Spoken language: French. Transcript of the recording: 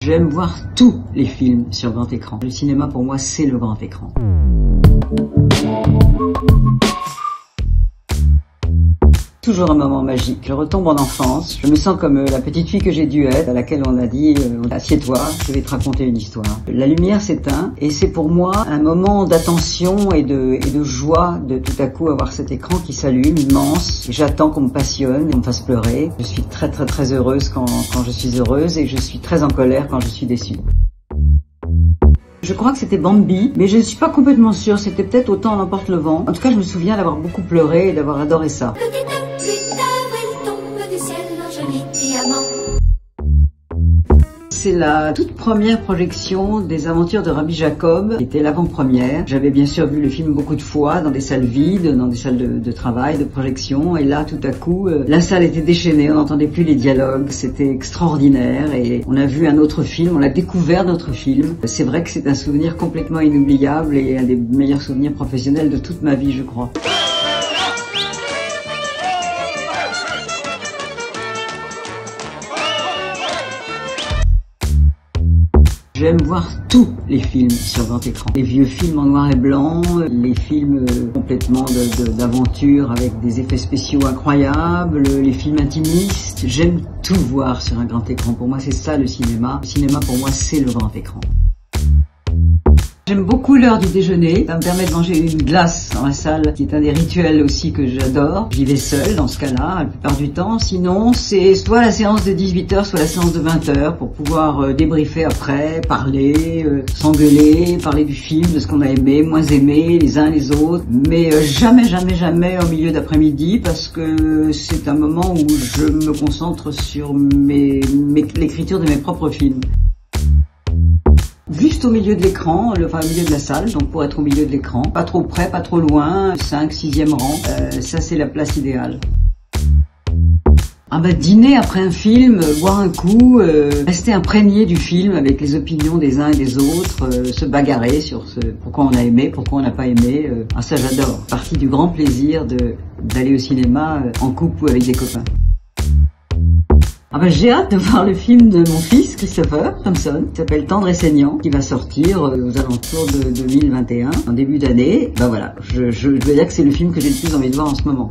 J'aime voir tous les films sur grand écran. Le cinéma pour moi c'est le grand écran. Toujours un moment magique. Je retombe en enfance. Je me sens comme la petite fille que j'ai dû être, à laquelle on a dit assieds-toi, je vais te raconter une histoire. La lumière s'éteint et c'est pour moi un moment d'attention et de joie de tout à coup avoir cet écran qui s'allume, immense. J'attends qu'on me passionne, qu'on me fasse pleurer. Je suis très heureuse quand je suis heureuse et je suis très en colère quand je suis déçue. Je crois que c'était Bambi, mais je ne suis pas complètement sûre. C'était peut-être Autant l'emporte le vent. En tout cas, je me souviens d'avoir beaucoup pleuré et d'avoir adoré ça. C'est la toute première projection des Aventures de Rabbi Jacob, qui était l'avant-première. J'avais bien sûr vu le film beaucoup de fois, dans des salles vides, dans des salles de travail, de projection, et là, tout à coup, la salle était déchaînée, on n'entendait plus les dialogues, c'était extraordinaire, et on a vu un autre film, on a découvert d'autres films. C'est vrai que c'est un souvenir complètement inoubliable, et un des meilleurs souvenirs professionnels de toute ma vie, je crois. J'aime voir tous les films sur grand écran. Les vieux films en noir et blanc, les films complètement d'aventure avec des effets spéciaux incroyables, les films intimistes. J'aime tout voir sur un grand écran. Pour moi, c'est ça le cinéma. Le cinéma, pour moi, c'est le grand écran. J'aime beaucoup l'heure du déjeuner, ça me permet de manger une glace dans la salle, qui est un des rituels aussi que j'adore. J'y vais seule dans ce cas-là, la plupart du temps. Sinon, c'est soit la séance de 18h, soit la séance de 20h, pour pouvoir débriefer après, parler, s'engueuler, parler du film, de ce qu'on a aimé, moins aimé, les uns les autres. Mais jamais au milieu d'après-midi, parce que c'est un moment où je me concentre sur l'écriture de mes propres films. Juste au milieu de l'écran, enfin au milieu de la salle, donc pour être au milieu de l'écran, pas trop près, pas trop loin, 5, 6e rang, ça c'est la place idéale. Dîner après un film, boire un coup, rester imprégné du film avec les opinions des uns et des autres, se bagarrer sur pourquoi on a aimé, pourquoi on n'a pas aimé, ça j'adore. Partie du grand plaisir d'aller au cinéma en couple ou avec des copains. J'ai hâte de voir le film de mon fils, Christopher Thompson, qui s'appelle Tendre et saignant, qui va sortir aux alentours de 2021, en début d'année. Voilà, je veux dire que c'est le film que j'ai le plus envie de voir en ce moment.